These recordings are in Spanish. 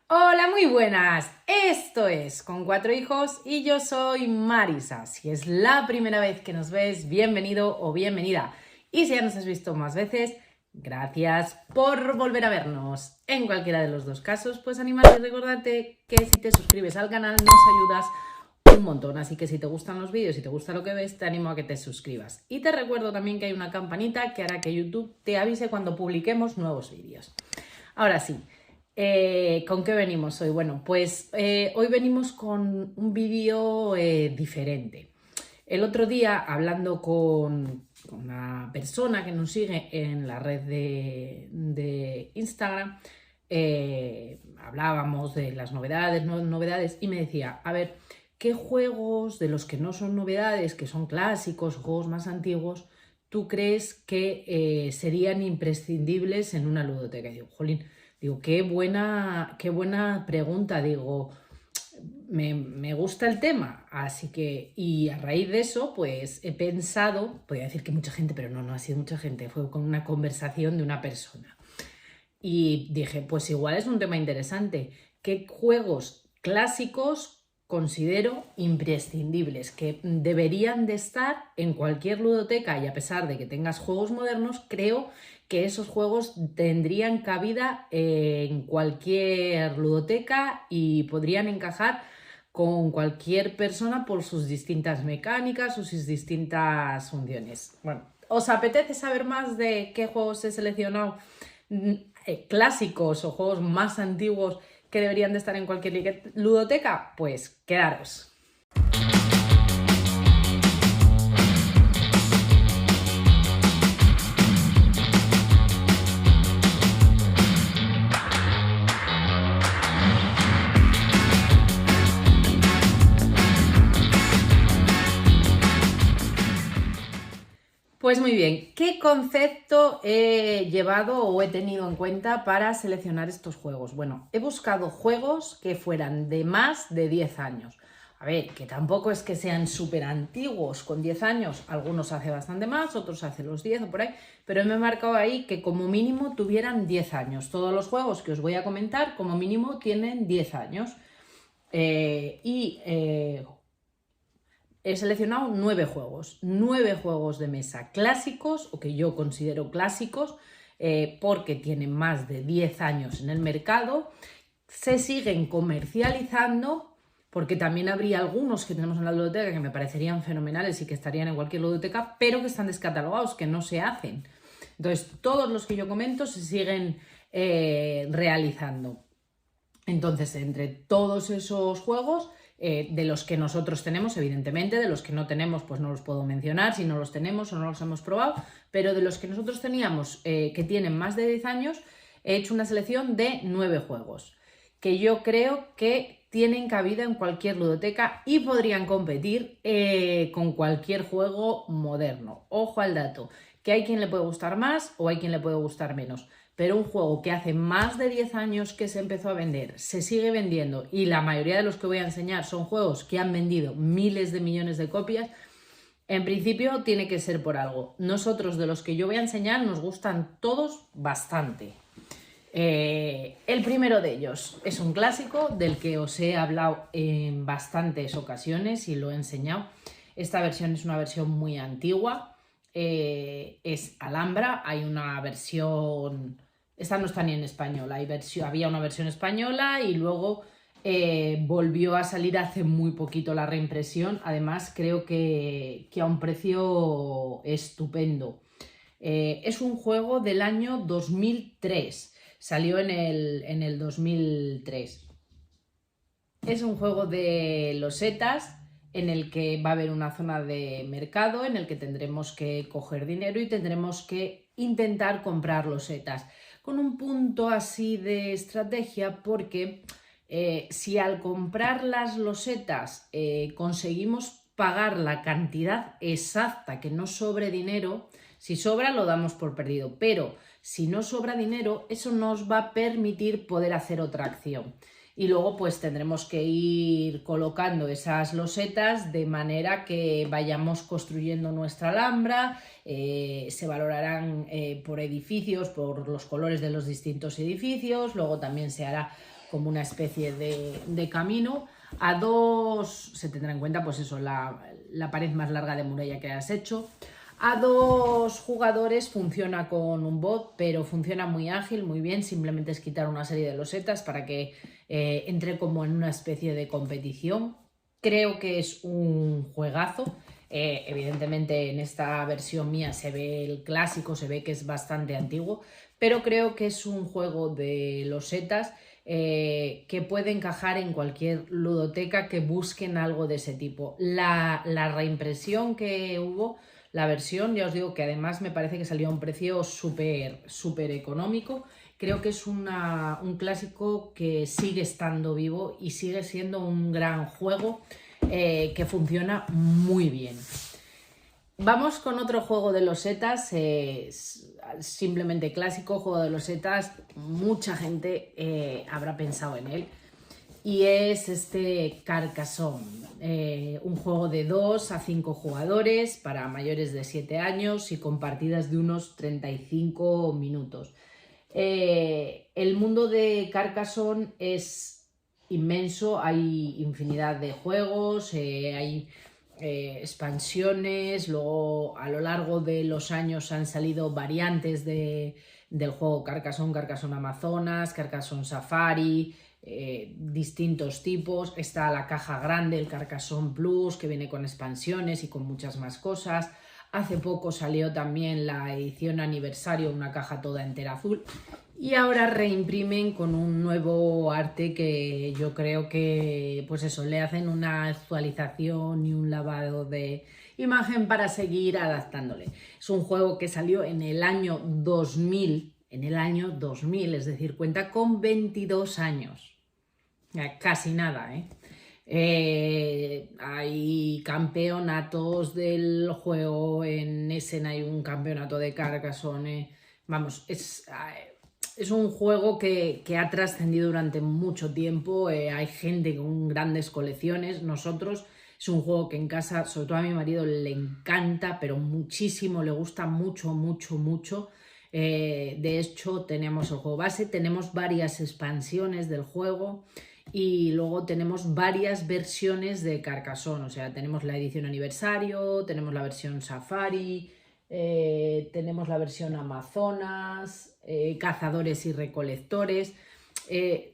Hola, muy buenas. Esto es Con Cuatro Hijos y yo soy Marisa. Si es la primera vez que nos ves, bienvenido o bienvenida. Y si ya nos has visto más veces, gracias por volver a vernos. En cualquiera de los dos casos, pues animarte y recordarte que si te suscribes al canal nos ayudas un montón. Así que si te gustan los vídeos y te gusta lo que ves, te animo a que te suscribas. Y te recuerdo también que hay una campanita que hará que YouTube te avise cuando publiquemos nuevos vídeos. Ahora sí. ¿Con qué venimos hoy? Bueno, pues hoy venimos con un vídeo diferente. El otro día, hablando con una persona que nos sigue en la red de Instagram, hablábamos de las novedades, no novedades, y me decía, a ver, ¿qué juegos de los que no son novedades, que son clásicos, juegos más antiguos, tú crees que serían imprescindibles en una ludoteca? Y digo, jolín, digo, qué buena pregunta, digo, me gusta el tema, así que, y a raíz de eso, pues he pensado, podría decir que mucha gente, pero no ha sido mucha gente, fue con una conversación de una persona. Y dije, pues igual es un tema interesante, ¿qué juegos clásicos considero imprescindibles, que deberían de estar en cualquier ludoteca? Y a pesar de que tengas juegos modernos, creo que esos juegos tendrían cabida en cualquier ludoteca y podrían encajar con cualquier persona por sus distintas mecánicas o sus distintas funciones. Bueno, ¿os apetece saber más de qué juegos he seleccionado clásicos o juegos más antiguos que deberían de estar en cualquier ludoteca? Pues quedaros. Pues muy bien, ¿qué concepto he llevado o he tenido en cuenta para seleccionar estos juegos? Bueno, he buscado juegos que fueran de más de 10 años. A ver, que tampoco es que sean súper antiguos, con 10 años, algunos hace bastante más, otros hace los 10 o por ahí, pero me he marcado ahí que como mínimo tuvieran 10 años. Todos los juegos que os voy a comentar como mínimo tienen 10 años. He seleccionado 9 juegos de mesa clásicos, o que yo considero clásicos, porque tienen más de 10 años en el mercado, se siguen comercializando, porque también habría algunos que tenemos en la ludoteca que me parecerían fenomenales y que estarían en cualquier ludoteca, pero que están descatalogados, que no se hacen. Entonces, todos los que yo comento se siguen realizando. Entonces, entre todos esos juegos, de los que nosotros tenemos, evidentemente, de los que no tenemos, pues no los puedo mencionar si no los tenemos o no los hemos probado, pero de los que nosotros teníamos que tienen más de 10 años, he hecho una selección de 9 juegos, que yo creo que tienen cabida en cualquier ludoteca y podrían competir con cualquier juego moderno. Ojo al dato, que hay quien le puede gustar más o hay quien le puede gustar menos. Pero un juego que hace más de 10 años que se empezó a vender, se sigue vendiendo, y la mayoría de los que voy a enseñar son juegos que han vendido miles de millones de copias, en principio tiene que ser por algo. Nosotros, de los que yo voy a enseñar, nos gustan todos bastante. El primero de ellos es un clásico del que os he hablado en bastantes ocasiones y lo he enseñado. Esta versión es una versión muy antigua, es Alhambra. Hay una versión... Esta no está ni en español, había una versión española y luego volvió a salir hace muy poquito la reimpresión. Además, creo que a un precio estupendo. Es un juego del año 2003, salió en el 2003. Es un juego de losetas en el que va a haber una zona de mercado en el que tendremos que coger dinero y tendremos que intentar comprar losetas, con un punto así de estrategia, porque si al comprar las losetas conseguimos pagar la cantidad exacta, que no sobre dinero, si sobra lo damos por perdido, pero si no sobra dinero, eso nos va a permitir poder hacer otra acción. y luego pues tendremos que ir colocando esas losetas de manera que vayamos construyendo nuestra alhambra. Se valorarán por edificios, por los colores de los distintos edificios, luego también se hará como una especie de camino. Se tendrá en cuenta pues eso, la pared más larga de muralla que hayas hecho. A 2 jugadores funciona con un bot, pero funciona muy ágil, muy bien. Simplemente es quitar una serie de losetas para que entre como en una especie de competición. Creo que es un juegazo. Evidentemente en esta versión mía se ve el clásico, se ve que es bastante antiguo, pero creo que es un juego de losetas que puede encajar en cualquier ludoteca que busquen algo de ese tipo. La reimpresión que hubo, la versión, ya os digo que además me parece que salió a un precio súper económico. Creo que es un clásico que sigue estando vivo y sigue siendo un gran juego que funciona muy bien. Vamos con otro juego de losetas, simplemente clásico, juego de losetas, mucha gente habrá pensado en él, y es este Carcassonne, un juego de 2 a 5 jugadores para mayores de 7 años y con partidas de unos 35 minutos. El mundo de Carcassonne es inmenso, hay infinidad de juegos, hay expansiones, luego a lo largo de los años han salido variantes del juego Carcassonne, Carcassonne Amazonas, Carcassonne Safari, distintos tipos. Está la caja grande, el Carcassonne Plus, que viene con expansiones y con muchas más cosas. Hace poco salió también la edición aniversario, una caja toda entera azul. Y ahora reimprimen con un nuevo arte que yo creo que, pues eso, le hacen una actualización y un lavado de imagen para seguir adaptándole. Es un juego que salió en el año 2000, es decir, cuenta con 22 años. Casi nada, hay campeonatos del juego, en Essen hay un campeonato de Carcassonne. Vamos, es un juego que ha trascendido durante mucho tiempo, hay gente con grandes colecciones. Nosotros es un juego que en casa, sobre todo a mi marido, le encanta, pero muchísimo, le gusta mucho. De hecho, tenemos el juego base, tenemos varias expansiones del juego y luego tenemos varias versiones de Carcassonne. O sea, tenemos la edición aniversario, tenemos la versión Safari, tenemos la versión Amazonas, cazadores y recolectores.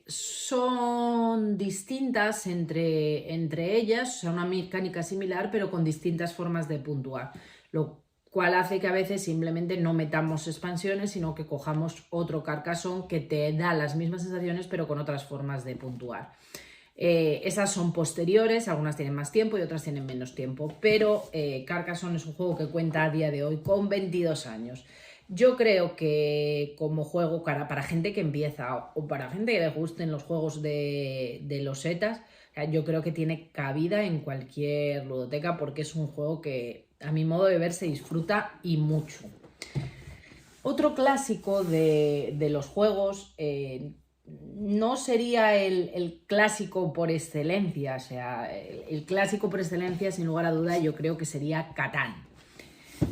Son distintas entre ellas, o sea, una mecánica similar, pero con distintas formas de puntuar, lo cual hace que a veces simplemente no metamos expansiones, sino que cojamos otro Carcassonne que te da las mismas sensaciones, pero con otras formas de puntuar. Esas son posteriores, algunas tienen más tiempo y otras tienen menos tiempo, pero Carcassonne es un juego que cuenta a día de hoy con 22 años. Yo creo que como juego para gente que empieza o para gente que le gusten los juegos de losetas, yo creo que tiene cabida en cualquier ludoteca porque es un juego que a mi modo de ver se disfruta y mucho. Otro clásico de los juegos, no sería el clásico por excelencia, o sea, el clásico por excelencia sin lugar a duda yo creo que sería Catán.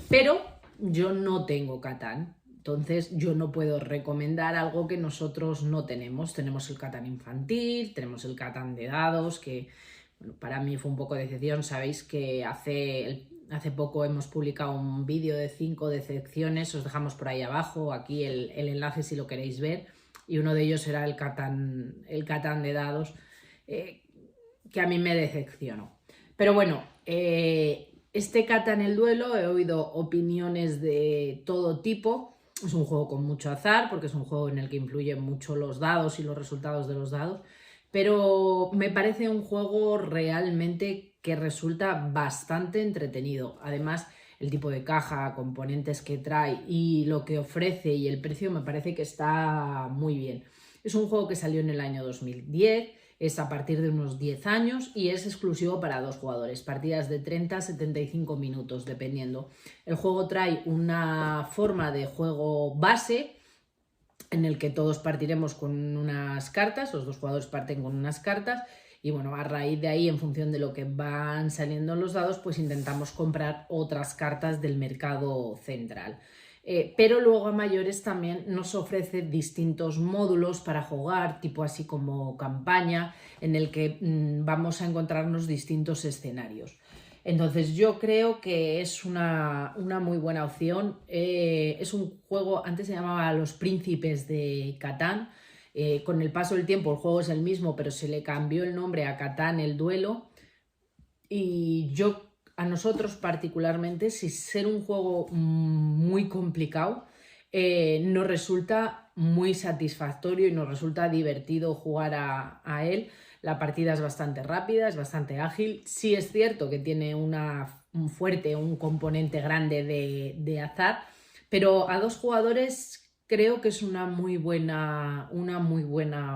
Pero yo no tengo Catán, entonces yo no puedo recomendar algo que nosotros no tenemos. Tenemos el Catán infantil, tenemos el Catán de dados, que bueno, para mí fue un poco de decepción. Sabéis que hace poco hemos publicado un vídeo de 5 decepciones, os dejamos por ahí abajo, aquí el enlace si lo queréis ver, y uno de ellos era el Catán de dados, que a mí me decepcionó. Pero bueno, este Catán el duelo, he oído opiniones de todo tipo. Es un juego con mucho azar, porque es un juego en el que influyen mucho los dados y los resultados de los dados, pero me parece un juego realmente que resulta bastante entretenido. Además, el tipo de caja, componentes que trae y lo que ofrece y el precio me parece que está muy bien. Es un juego que salió en el año 2010, es a partir de unos 10 años y es exclusivo para 2 jugadores, partidas de 30 a 75 minutos dependiendo. El juego trae una forma de juego base en el que todos partiremos con unas cartas, los dos jugadores parten con unas cartas y bueno, a raíz de ahí, en función de lo que van saliendo en los dados, pues intentamos comprar otras cartas del mercado central. Pero luego a mayores también nos ofrece distintos módulos para jugar, tipo así como campaña, en el que vamos a encontrarnos distintos escenarios. Entonces yo creo que es una muy buena opción. Es un juego, antes se llamaba Los Príncipes de Catán. Con el paso del tiempo el juego es el mismo, pero se le cambió el nombre a Catán el Duelo. Y a nosotros particularmente, sin ser un juego muy complicado, nos resulta muy satisfactorio y nos resulta divertido jugar a él. La partida es bastante rápida, es bastante ágil. Sí es cierto que tiene un componente grande de azar, pero a dos jugadores creo que es una muy buena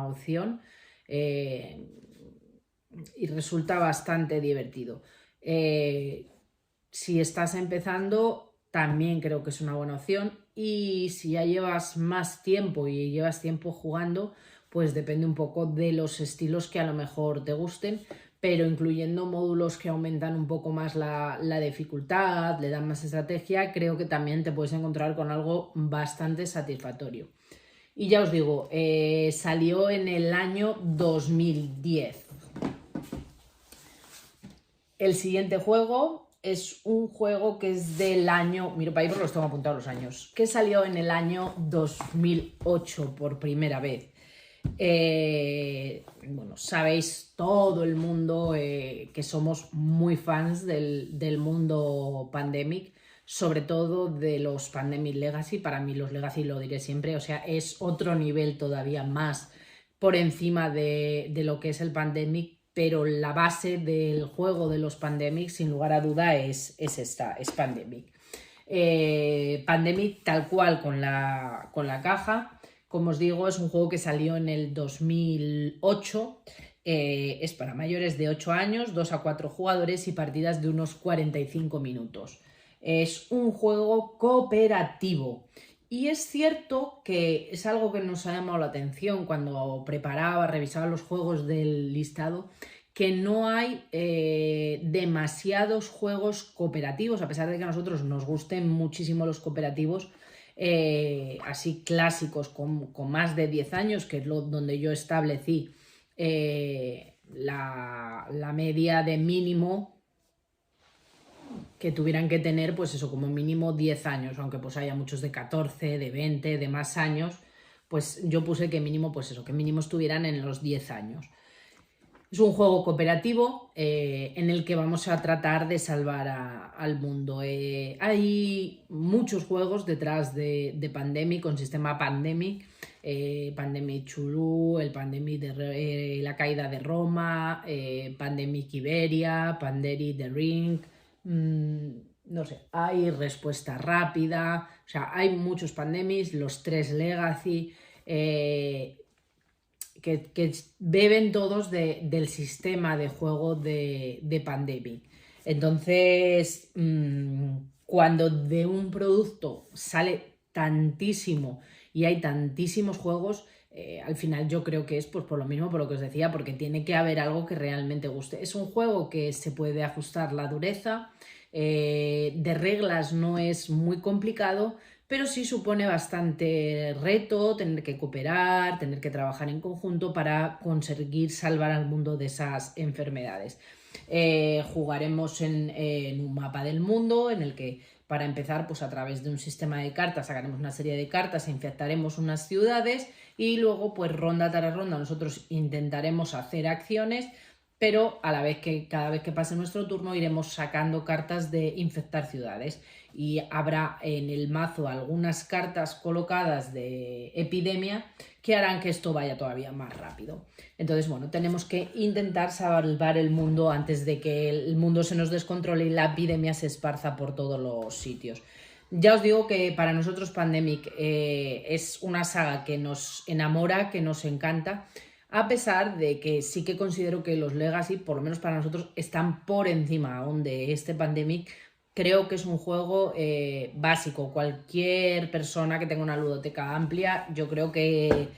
opción. Y resulta bastante divertido. Si estás empezando, también creo que es una buena opción, y si ya llevas más tiempo y llevas tiempo jugando, pues depende un poco de los estilos que a lo mejor te gusten, pero incluyendo módulos que aumentan un poco más la dificultad, le dan más estrategia, creo que también te puedes encontrar con algo bastante satisfactorio. Y ya os digo, salió en el año 2010. El siguiente juego es un juego que es del año... Miro para ahí porque los tengo apuntados los años. Que salió en el año 2008 por primera vez. Bueno, sabéis todo el mundo que somos muy fans del mundo Pandemic, sobre todo de los Pandemic Legacy. Para mí los Legacy, lo diré siempre, o sea, es otro nivel todavía más por encima de lo que es el Pandemic, pero la base del juego de los Pandemic, sin lugar a duda, es Pandemic. Pandemic tal cual con la caja. Como os digo, es un juego que salió en el 2008, es para mayores de 8 años, 2 a 4 jugadores y partidas de unos 45 minutos. Es un juego cooperativo. Y es cierto que es algo que nos ha llamado la atención cuando revisaba los juegos del listado, que no hay demasiados juegos cooperativos, a pesar de que a nosotros nos gusten muchísimo los cooperativos, así clásicos con más de 10 años, que es donde yo establecí la media de mínimo que tuvieran que tener, pues eso, como mínimo 10 años, aunque pues haya muchos de 14, de 20, de más años, pues yo puse que mínimo, pues eso, que mínimo estuvieran en los 10 años. Es un juego cooperativo en el que vamos a tratar de salvar al mundo. Hay muchos juegos detrás de Pandemic, con sistema Pandemic, Pandemic Chulú, el Pandemic de la caída de Roma, Pandemic Iberia, Pandemic The Ring, no sé, hay respuesta rápida, o sea, hay muchos Pandemics, los 3 Legacy, que beben todos del sistema de juego de Pandemic. Entonces, cuando de un producto sale tantísimo y hay tantísimos juegos, al final yo creo que es pues por lo mismo, por lo que os decía, porque tiene que haber algo que realmente guste. Es un juego que se puede ajustar la dureza, de reglas no es muy complicado, pero sí supone bastante reto tener que cooperar, tener que trabajar en conjunto para conseguir salvar al mundo de esas enfermedades. Jugaremos en un mapa del mundo en el que, para empezar, pues a través de un sistema de cartas sacaremos una serie de cartas e infectaremos unas ciudades, y luego pues ronda tras ronda nosotros intentaremos hacer acciones, pero a la vez que cada vez que pase nuestro turno iremos sacando cartas de infectar ciudades, y habrá en el mazo algunas cartas colocadas de epidemia que harán que esto vaya todavía más rápido. Entonces, bueno, tenemos que intentar salvar el mundo antes de que el mundo se nos descontrole y la epidemia se esparza por todos los sitios. Ya os digo que para nosotros Pandemic es una saga que nos enamora, que nos encanta, a pesar de que sí que considero que los Legacy, por lo menos para nosotros, están por encima aún de este Pandemic, creo que es un juego básico. Cualquier persona que tenga una ludoteca amplia, yo creo que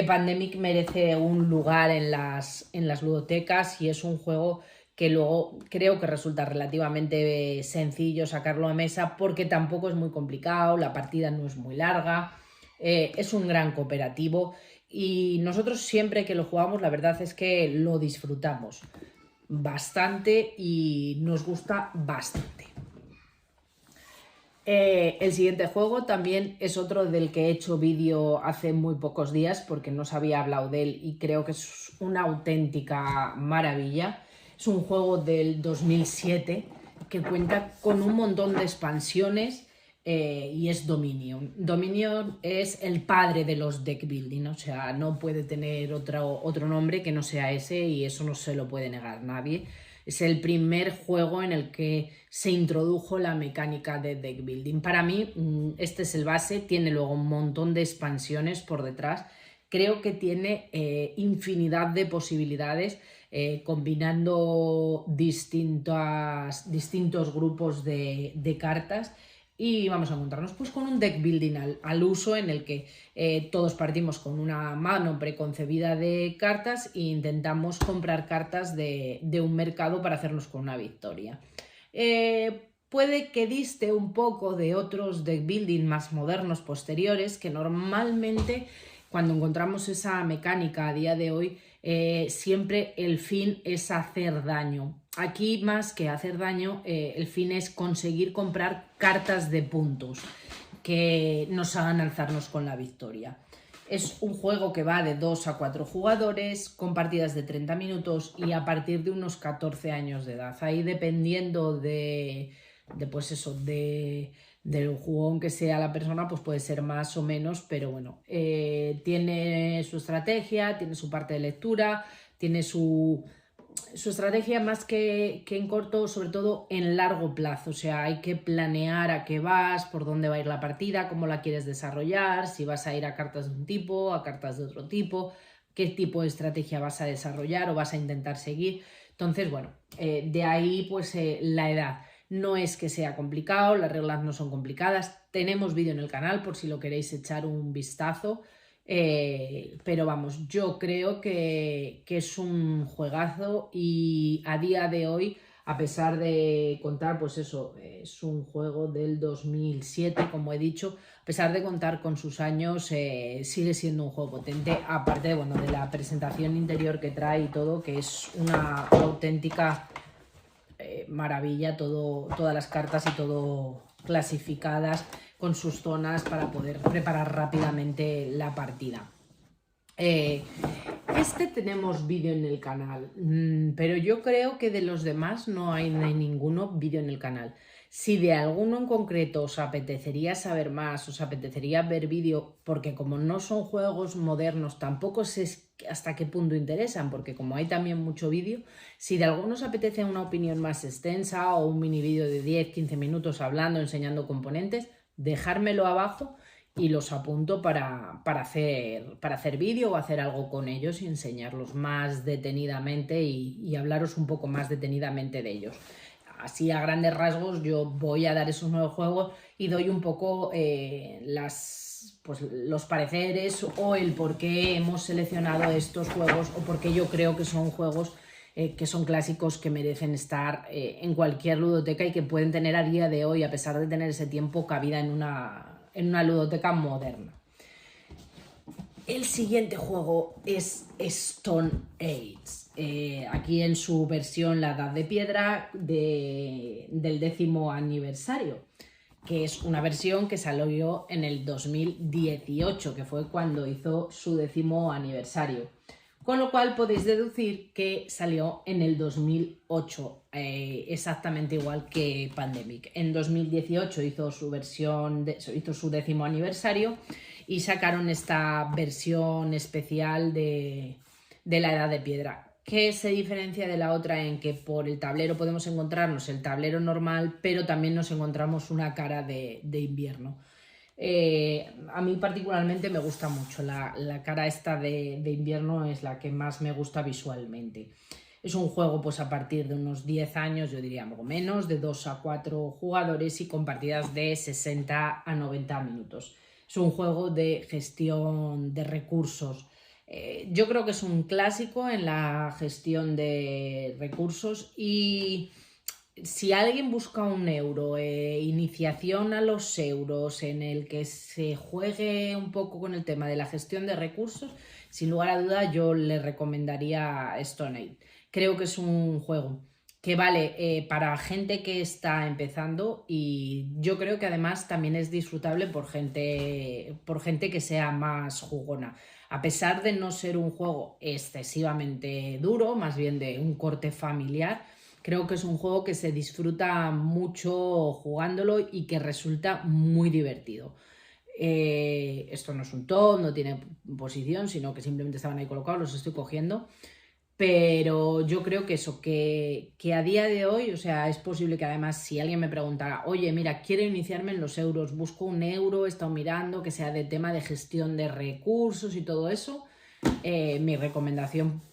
Pandemic merece un lugar en las ludotecas, y es un juego que luego creo que resulta relativamente sencillo sacarlo a mesa porque tampoco es muy complicado, la partida no es muy larga, es un gran cooperativo y nosotros siempre que lo jugamos la verdad es que lo disfrutamos bastante y nos gusta bastante. El siguiente juego también es otro del que he hecho vídeo hace muy pocos días porque no se había hablado de él y creo que es una auténtica maravilla. Es un juego del 2007 que cuenta con un montón de expansiones y es Dominion. Dominion es el padre de los deck building, o sea, no puede tener otro nombre que no sea ese y eso no se lo puede negar nadie. Es el primer juego en el que se introdujo la mecánica de deck building. Para mí, este es el base, tiene luego un montón de expansiones por detrás. Creo que tiene infinidad de posibilidades combinando distintos grupos de cartas. Y vamos a encontrarnos pues con un deck building al uso en el que todos partimos con una mano preconcebida de cartas e intentamos comprar cartas de un mercado para hacernos con una victoria. Puede que diste un poco de otros deck building más modernos posteriores que normalmente cuando encontramos esa mecánica a día de hoy siempre el fin es hacer daño. Aquí más que hacer daño, el fin es conseguir comprar cartas de puntos que nos hagan alzarnos con la victoria. Es un juego que va de 2 a 4 jugadores, con partidas de 30 minutos y a partir de unos 14 años de edad. Ahí dependiendo pues eso, del jugón que sea la persona, pues puede ser más o menos, pero bueno, tiene su estrategia, tiene su parte de lectura, tiene su estrategia más que en corto, sobre todo en largo plazo. O sea, hay que planear a qué vas, por dónde va a ir la partida, cómo la quieres desarrollar, si vas a ir a cartas de un tipo, a cartas de otro tipo, qué tipo de estrategia vas a desarrollar o vas a intentar seguir. Entonces, bueno, de ahí pues la edad. No es que sea complicado, las reglas no son complicadas. Tenemos vídeo en el canal por si lo queréis echar un vistazo. Pero vamos, yo creo que es un juegazo y a día de hoy, a pesar de contar, pues eso, es un juego del 2007, como he dicho, a pesar de contar con sus años, sigue siendo un juego potente, aparte bueno, de la presentación interior que trae y todo, que es una auténtica maravilla, todas las cartas y todo clasificadas con sus zonas para poder preparar rápidamente la partida. Este tenemos vídeo en el canal, pero yo creo que de los demás no hay ninguno vídeo en el canal. Si de alguno en concreto os apetecería saber más, os apetecería ver vídeo, porque como no son juegos modernos, tampoco sé hasta qué punto interesan, porque como hay también mucho vídeo, si de alguno os apetece una opinión más extensa o un mini vídeo de 10-15 minutos hablando, enseñando componentes, dejármelo abajo y los apunto para hacer vídeo o hacer algo con ellos y enseñarlos más detenidamente y hablaros un poco más detenidamente de ellos. Así a grandes rasgos yo voy a dar esos nuevos juegos y doy un poco los pareceres o el por qué hemos seleccionado estos juegos o por qué yo creo que son juegos que son clásicos que merecen estar en cualquier ludoteca y que pueden tener a día de hoy, a pesar de tener ese tiempo, cabida en una ludoteca moderna. El siguiente juego es Stone Age. Aquí en su versión La Edad de Piedra del 10º aniversario, que es una versión que salió en el 2018, que fue cuando hizo su 10º aniversario. Con lo cual podéis deducir que salió en el 2008, exactamente igual que Pandemic. En 2018 hizo su versión, hizo su 10º aniversario y sacaron esta versión especial de la Edad de Piedra, que se diferencia de la otra en que por el tablero podemos encontrarnos el tablero normal, pero también nos encontramos una cara de invierno. A mí particularmente me gusta mucho, la cara esta de invierno es la que más me gusta visualmente. Es un juego pues a partir de unos 10 años, yo diría algo menos, de 2 a 4 jugadores y con partidas de 60 a 90 minutos. Es un juego de gestión de recursos. Yo creo que es un clásico en la gestión de recursos y si alguien busca un euro, iniciación a los euros, en el que se juegue un poco con el tema de la gestión de recursos, sin lugar a duda yo le recomendaría Stone Age. Creo que es un juego que vale para gente que está empezando y yo creo que además también es disfrutable por gente que sea más jugona. A pesar de no ser un juego excesivamente duro, más bien de un corte familiar, creo que es un juego que se disfruta mucho jugándolo y que resulta muy divertido. Esto no es un top, no tiene posición, sino que simplemente estaban ahí colocados, los estoy cogiendo. Pero yo creo que eso, que a día de hoy, o sea, es posible que además si alguien me preguntara, oye, mira, quiero iniciarme en los euros, busco un euro, he estado mirando que sea de tema de gestión de recursos y todo eso, mi recomendación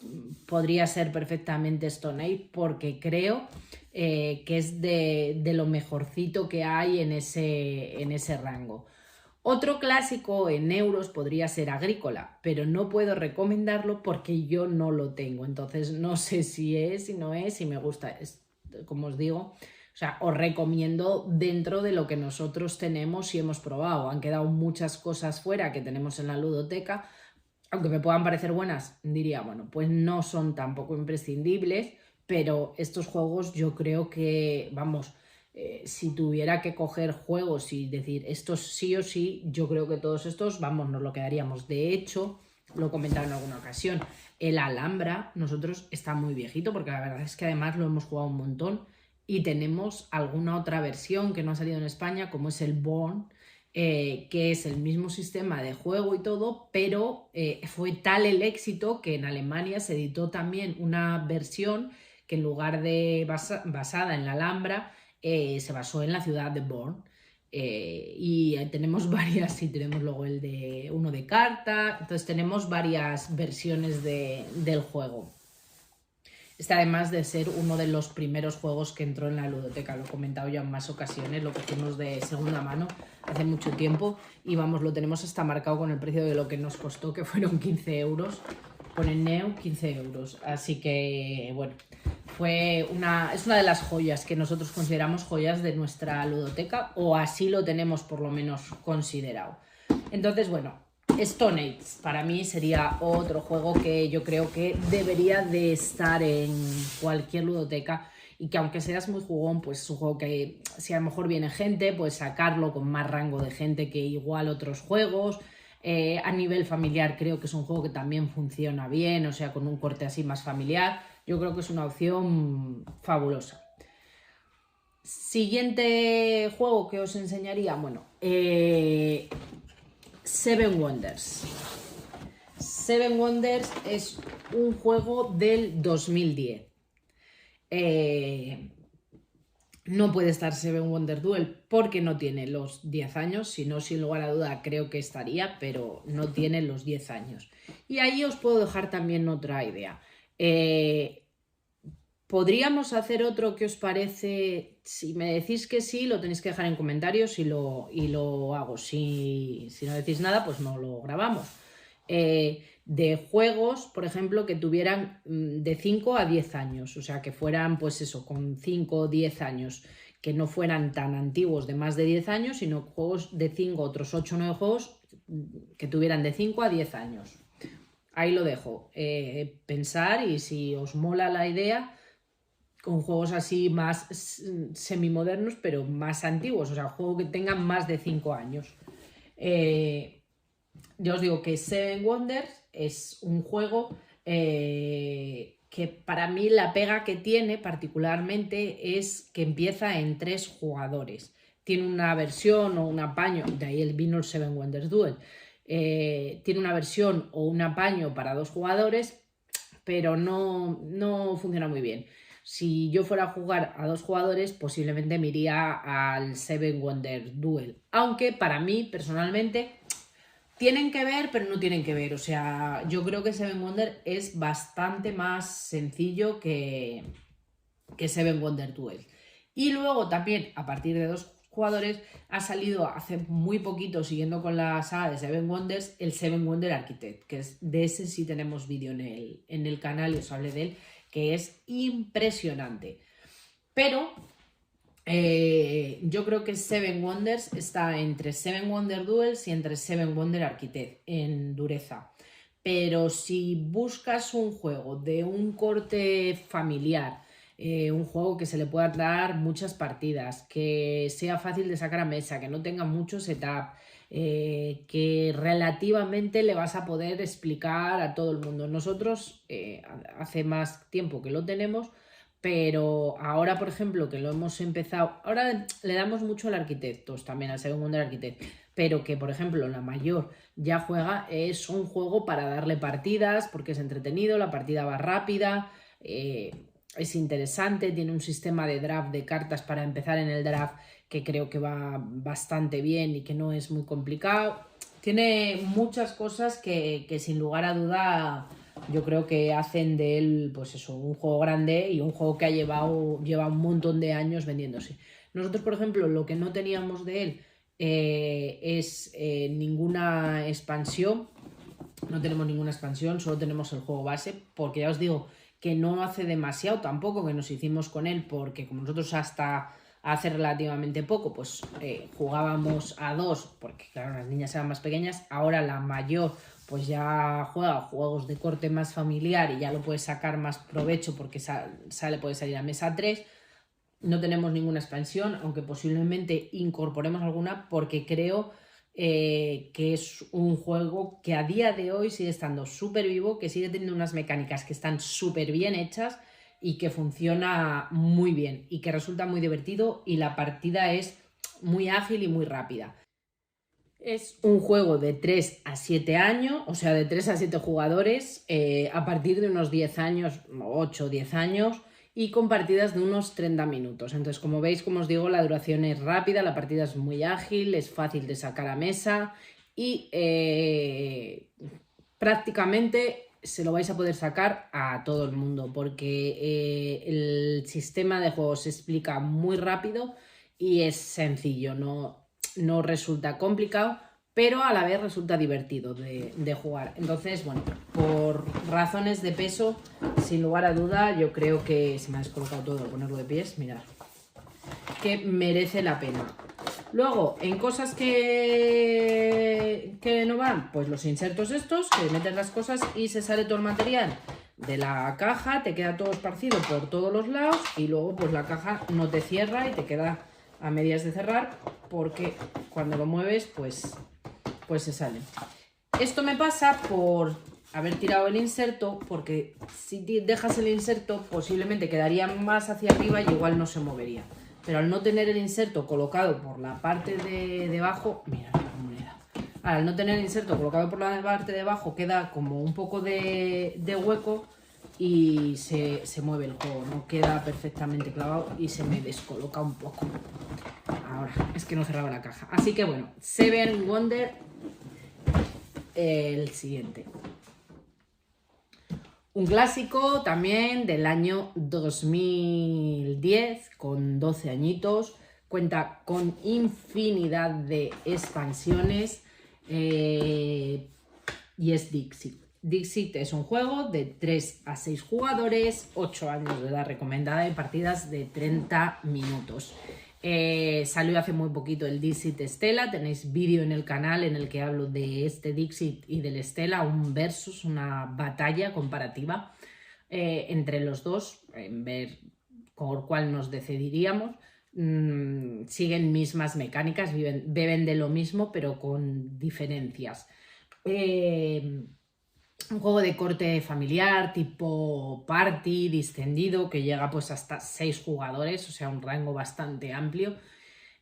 podría ser perfectamente Stone Age porque creo que es de lo mejorcito que hay en ese rango. Otro clásico en euros podría ser Agrícola, pero no puedo recomendarlo porque yo no lo tengo. Entonces no sé si es, si no es, si me gusta. Como os digo, o sea, os recomiendo dentro de lo que nosotros tenemos y hemos probado. Han quedado muchas cosas fuera que tenemos en la ludoteca. Aunque me puedan parecer buenas, diría, bueno, pues no son tampoco imprescindibles, pero estos juegos yo creo que, vamos, si tuviera que coger juegos y decir estos sí o sí, yo creo que todos estos, vamos, nos lo quedaríamos. De hecho, lo he comentado en alguna ocasión, el Alhambra, nosotros está muy viejito, porque la verdad es que además lo hemos jugado un montón y tenemos alguna otra versión que no ha salido en España, como es el Born, que es el mismo sistema de juego y todo, pero fue tal el éxito que en Alemania se editó también una versión que en lugar de basada en la Alhambra, se basó en la ciudad de Born. Y tenemos varias, y tenemos luego uno de carta, entonces tenemos varias versiones del juego. Este además de ser uno de los primeros juegos que entró en la ludoteca, lo he comentado ya en más ocasiones, lo cogimos de segunda mano hace mucho tiempo y vamos, lo tenemos hasta marcado con el precio de lo que nos costó, que fueron 15 euros, con el Neo 15 euros, así que bueno, es una de las joyas que nosotros consideramos joyas de nuestra ludoteca, o así lo tenemos por lo menos considerado. Entonces bueno, Stone Age para mí sería otro juego que yo creo que debería de estar en cualquier ludoteca y que aunque seas muy jugón, pues es un juego que si a lo mejor viene gente, pues sacarlo con más rango de gente que igual otros juegos. A nivel familiar creo que es un juego que también funciona bien, o sea, con un corte así más familiar. Yo creo que es una opción fabulosa. Siguiente juego que os enseñaría, bueno, Seven Wonders. Seven Wonders es un juego del 2010. No puede estar Seven Wonders Duel porque no tiene los 10 años, si no, sin lugar a duda creo que estaría, pero no tiene los 10 años. Y ahí os puedo dejar también otra idea. ¿Podríamos hacer otro que os parece? Si me decís que sí, lo tenéis que dejar en comentarios y lo hago. Si no decís nada, pues no lo grabamos. De juegos, por ejemplo, que tuvieran de 5 a 10 años, o sea, que fueran, pues eso, con 5 o 10 años, que no fueran tan antiguos de más de 10 años, sino juegos de 5, otros 8 o 9 juegos que tuvieran de 5 a 10 años. Ahí lo dejo. Pensar y si os mola la idea, con juegos así más semimodernos, pero más antiguos, o sea, juegos que tengan más de 5 años. Yo os digo que Seven Wonders es un juego que para mí la pega que tiene particularmente es que empieza en 3 jugadores. Tiene una versión o un apaño, de ahí vino el Seven Wonders Duel. Tiene una versión o un apaño para 2 jugadores, pero no funciona muy bien. Si yo fuera a jugar a 2 jugadores, posiblemente me iría al Seven Wonders Duel. Aunque para mí, personalmente, Tienen que ver, pero no tienen que ver. O sea, yo creo que Seven Wonders es bastante más sencillo que Seven Wonders Duel. Y luego también, a partir de 2 jugadores, ha salido hace muy poquito, siguiendo con la saga de Seven Wonders, el Seven Wonder Architect, que es de ese sí tenemos vídeo en el canal y os hablé de él, que es impresionante. Pero yo creo que Seven Wonders está entre Seven Wonder Duels y entre Seven Wonder Architect en dureza. Pero si buscas un juego de un corte familiar, un juego que se le pueda dar muchas partidas, que sea fácil de sacar a mesa, que no tenga mucho setup, que relativamente le vas a poder explicar a todo el mundo. Nosotros hace más tiempo que lo tenemos, pero ahora, por ejemplo, que lo hemos empezado, ahora le damos mucho al Arquitectos, también al segundo del Arquitect, pero que, por ejemplo, la mayor ya juega, es un juego para darle partidas, porque es entretenido, la partida va rápida, es interesante, tiene un sistema de draft de cartas para empezar en el draft que creo que va bastante bien y que no es muy complicado. Tiene muchas cosas que sin lugar a duda yo creo que hacen de él, pues eso, un juego grande y un juego que lleva un montón de años vendiéndose. Nosotros, por ejemplo, lo que no teníamos de él es ninguna expansión. No tenemos ninguna expansión, solo tenemos el juego base, porque ya os digo que no hace demasiado tampoco que nos hicimos con él, porque como nosotros hasta hace relativamente poco, pues jugábamos a 2, porque claro, las niñas eran más pequeñas, ahora la mayor pues ya juega juegos de corte más familiar y ya lo puede sacar más provecho porque puede salir a mesa 3. No tenemos ninguna expansión, aunque posiblemente incorporemos alguna, porque creo que es un juego que a día de hoy sigue estando súper vivo, que sigue teniendo unas mecánicas que están súper bien hechas y que funciona muy bien y que resulta muy divertido y la partida es muy ágil y muy rápida. Es un juego de 3 a 7 años, o sea, de 3 a 7 jugadores, a partir de unos 10 años, 8 o 10 años, y con partidas de unos 30 minutos. Entonces, como veis, como os digo, la duración es rápida, la partida es muy ágil, es fácil de sacar a mesa y prácticamente se lo vais a poder sacar a todo el mundo porque el sistema de juego se explica muy rápido y es sencillo, no resulta complicado, pero a la vez resulta divertido de jugar. Entonces, bueno, por razones de peso, sin lugar a duda, yo creo que se me ha descolocado todo al ponerlo de pies, mirad, que merece la pena. Luego, en cosas que no van, pues los insertos estos, que metes las cosas y se sale todo el material de la caja, te queda todo esparcido por todos los lados y luego pues la caja no te cierra y te queda a medias de cerrar porque cuando lo mueves pues se sale. Esto me pasa por haber tirado el inserto, porque si dejas el inserto posiblemente quedaría más hacia arriba y igual no se movería. Pero al no tener el inserto colocado por la parte de debajo, mira la moneda. Al no tener el inserto colocado por la parte de abajo queda como un poco de hueco y se mueve el juego, no queda perfectamente clavado y se me descoloca un poco. Ahora, es que no cerraba la caja. Así que bueno, Seven Wonder, el siguiente. Un clásico también del año 2010, con 12 añitos, cuenta con infinidad de expansiones y es Dixit. Dixit es un juego de 3 a 6 jugadores, 8 años de edad recomendada y partidas de 30 minutos. Salió hace muy poquito el Dixit Stella, tenéis vídeo en el canal en el que hablo de este Dixit y del Stella, un versus, una batalla comparativa entre los dos, en ver por cuál nos decidiríamos. Siguen mismas mecánicas, beben de lo mismo pero con diferencias. Un juego de corte familiar, tipo party, distendido, que llega pues hasta 6 jugadores, o sea, un rango bastante amplio.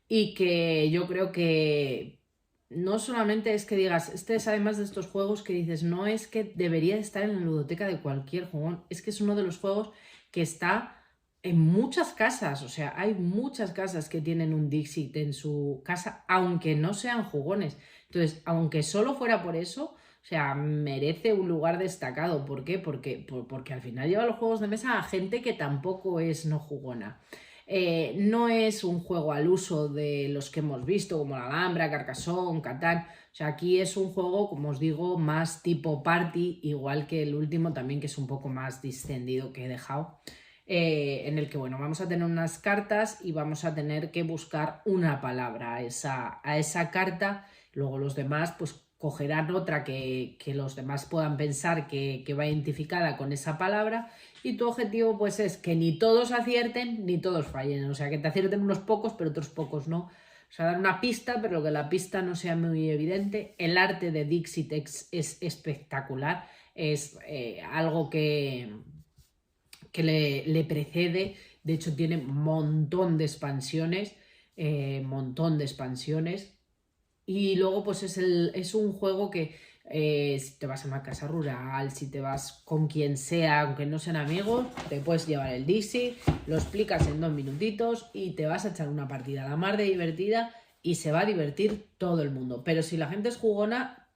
Y que yo creo que no solamente es que digas, este es además de estos juegos que dices, no es que debería estar en la ludoteca de cualquier juego, es que es uno de los juegos que está en muchas casas, o sea, hay muchas casas que tienen un Dixit en su casa, aunque no sean jugones. Entonces, aunque solo fuera por eso, o sea, merece un lugar destacado. ¿Por qué? Porque al final lleva los juegos de mesa a gente que tampoco es no jugona. No es un juego al uso de los que hemos visto, como la Alhambra, Carcassonne, Catán. O sea, aquí es un juego, como os digo, más tipo party, igual que el último también, que es un poco más distendido que he dejado. En el que, bueno, vamos a tener unas cartas y vamos a tener que buscar una palabra a esa carta. Luego los demás, pues, cogerán otra que los demás puedan pensar que va identificada con esa palabra, y tu objetivo, pues, es que ni todos acierten ni todos fallen. O sea, que te acierten unos pocos, pero otros pocos no. O sea, dar una pista, pero que la pista no sea muy evidente. El arte de Dixit es espectacular. Es algo que le precede. De hecho, tiene un montón de expansiones. Y luego, pues es un juego que si te vas a una casa rural, si te vas con quien sea, aunque no sean amigos, te puedes llevar el Dixit, lo explicas en 2 minutitos y te vas a echar una partida a la mar de divertida y se va a divertir todo el mundo. Pero si la gente es jugona,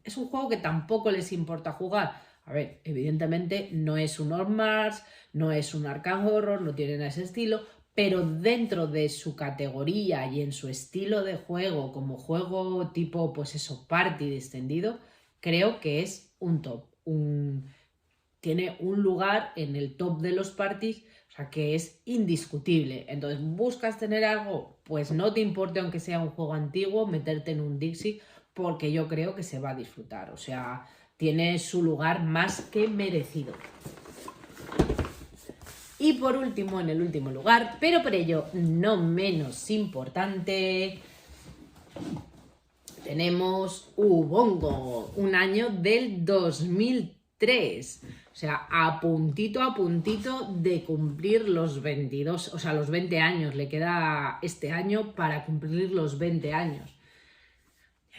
es un juego que tampoco les importa jugar. A ver, evidentemente no es un Orc-Mars, no es un Arkham Horror, no tienen ese estilo, pero dentro de su categoría y en su estilo de juego, como juego tipo, pues eso, party extendido, creo que es un top. Tiene un lugar en el top de los parties, o sea, que es indiscutible. Entonces, ¿buscas tener algo? Pues no te importe, aunque sea un juego antiguo, meterte en un Dixit, porque yo creo que se va a disfrutar. O sea, tiene su lugar más que merecido. Y por último, en el último lugar, pero por ello no menos importante, tenemos Ubongo, un año del 2003. O sea, a puntito de cumplir los 22, o sea, los 20 años. Le queda este año para cumplir los 20 años.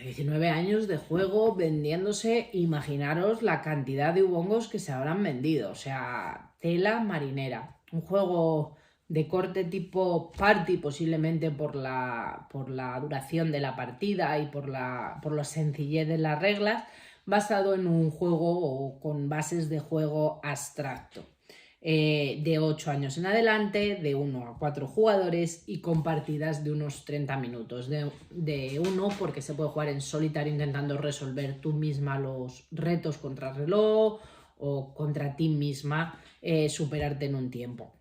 19 años de juego vendiéndose, imaginaros la cantidad de Ubongos que se habrán vendido, o sea, tela marinera. Un juego de corte tipo party, posiblemente por la duración de la partida y por la sencillez de las reglas, basado en un juego con bases de juego abstracto. De 8 años en adelante, de 1 a 4 jugadores y con partidas de unos 30 minutos. De 1 porque se puede jugar en solitario intentando resolver tú misma los retos contra reloj o contra ti misma superarte en un tiempo.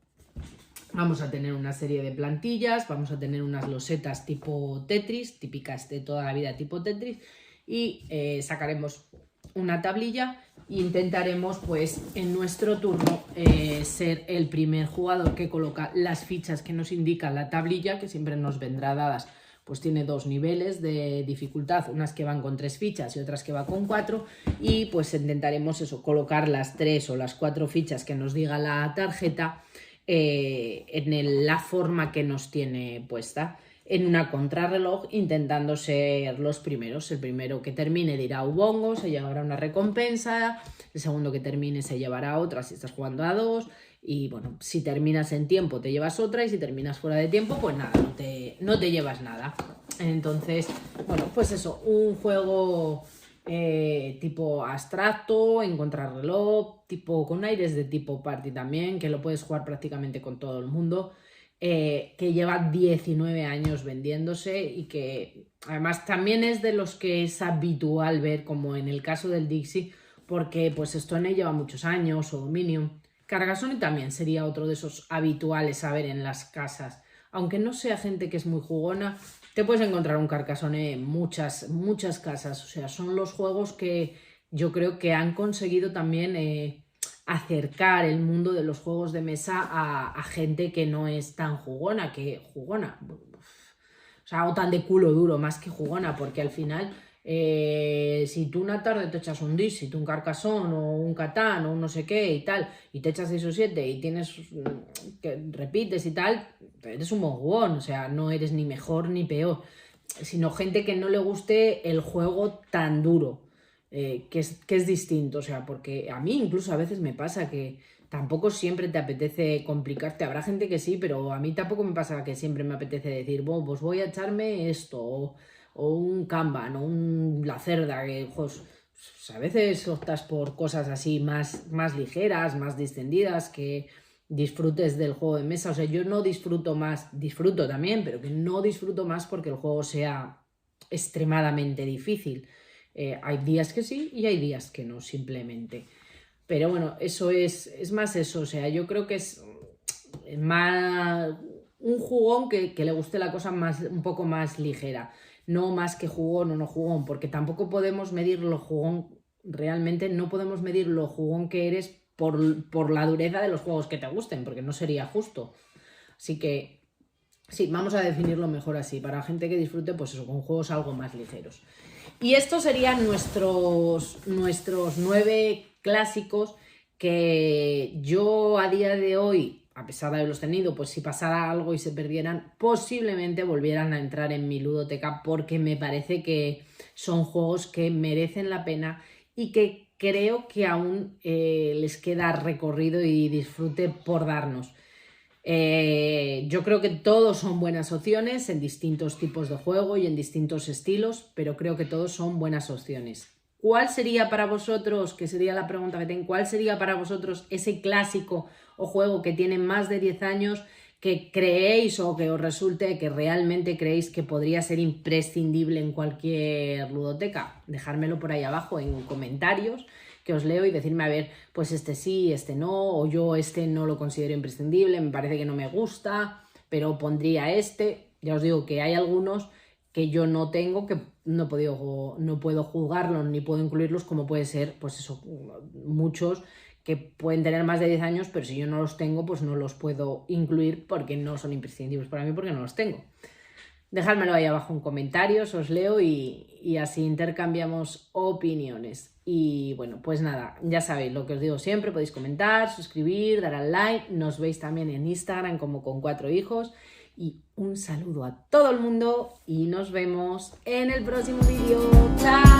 Vamos a tener una serie de plantillas, vamos a tener unas losetas tipo Tetris, típicas de toda la vida tipo Tetris, y sacaremos una tablilla e intentaremos, pues, en nuestro turno ser el primer jugador que coloca las fichas que nos indica la tablilla, que siempre nos vendrá dadas. Pues tiene 2 niveles de dificultad, unas que van con 3 fichas y otras que van con 4, y pues intentaremos eso, colocar las 3 o las 4 fichas que nos diga la tarjeta en la forma que nos tiene puesta, en una contrarreloj, intentando ser los primeros. El primero que termine dirá Ubongo, se llevará una recompensa, el segundo que termine se llevará otra si estás jugando a 2, y bueno, si terminas en tiempo te llevas otra, y si terminas fuera de tiempo, pues nada, no te llevas nada. Entonces, bueno, pues eso, un juego tipo abstracto, en contrarreloj, tipo con aires de tipo party también, que lo puedes jugar prácticamente con todo el mundo, que lleva 19 años vendiéndose y que además también es de los que es habitual ver, como en el caso del Dixit, porque pues Stone lleva muchos años, o Dominion. Carcassonne también sería otro de esos habituales a ver en las casas. Aunque no sea gente que es muy jugona, te puedes encontrar un Carcassonne en muchas casas. O sea, son los juegos que yo creo que han conseguido también acercar el mundo de los juegos de mesa a gente que no es tan jugona, o sea, o tan de culo duro más que jugona, porque al final si tú una tarde te echas un Dixit, un Carcassonne o un Catán o un no sé qué y tal, y te echas 6 o 7 y tienes que repites y tal, eres un mongón. O sea, no eres ni mejor ni peor, sino gente que no le guste el juego tan duro. que es distinto, o sea, porque a mí incluso a veces me pasa que tampoco siempre te apetece complicarte, habrá gente que sí, pero a mí tampoco me pasa que siempre me apetece decir, bueno, pues voy a echarme esto, o un Kanban, o la cerda, que pues, a veces optas por cosas así más ligeras, más distendidas, que disfrutes del juego de mesa, o sea, yo no disfruto más, disfruto también, pero que no disfruto más porque el juego sea extremadamente difícil. Hay días que sí y hay días que no, simplemente. Pero bueno, eso es más eso, o sea, yo creo que es más un jugón que le guste la cosa un poco más ligera, no más que jugón o no jugón, porque tampoco podemos medir lo jugón, realmente no podemos medir lo jugón que eres por la dureza de los juegos que te gusten, porque no sería justo. Así que sí, vamos a definirlo mejor así, para gente que disfrute, pues eso, con juegos algo más ligeros. Y estos serían nuestros 9 clásicos que yo a día de hoy, a pesar de haberlos tenido, pues si pasara algo y se perdieran, posiblemente volvieran a entrar en mi ludoteca, porque me parece que son juegos que merecen la pena y que creo que aún les queda recorrido y disfrute por darnos. Yo creo que todos son buenas opciones en distintos tipos de juego y en distintos estilos, pero creo que todos son buenas opciones. ¿Cuál sería para vosotros, que sería la pregunta que tengo, cuál sería para vosotros ese clásico o juego que tiene más de 10 años que creéis o que os resulte que realmente creéis que podría ser imprescindible en cualquier ludoteca? Dejármelo por ahí abajo en comentarios, que os leo, y decirme, a ver, pues este sí, este no, o yo este no lo considero imprescindible, me parece que no me gusta, pero pondría este. Ya os digo que hay algunos que yo no tengo, que no puedo juzgarlos ni puedo incluirlos, como puede ser, pues eso, muchos que pueden tener más de 10 años, pero si yo no los tengo, pues no los puedo incluir porque no son imprescindibles para mí, porque no los tengo. Dejádmelo ahí abajo en comentarios, os leo y así intercambiamos opiniones. Y bueno, pues nada, ya sabéis lo que os digo siempre, podéis comentar, suscribir, dar al like, nos veis también en Instagram como Con 4 Hijos. Y un saludo a todo el mundo y nos vemos en el próximo vídeo. ¡Chao!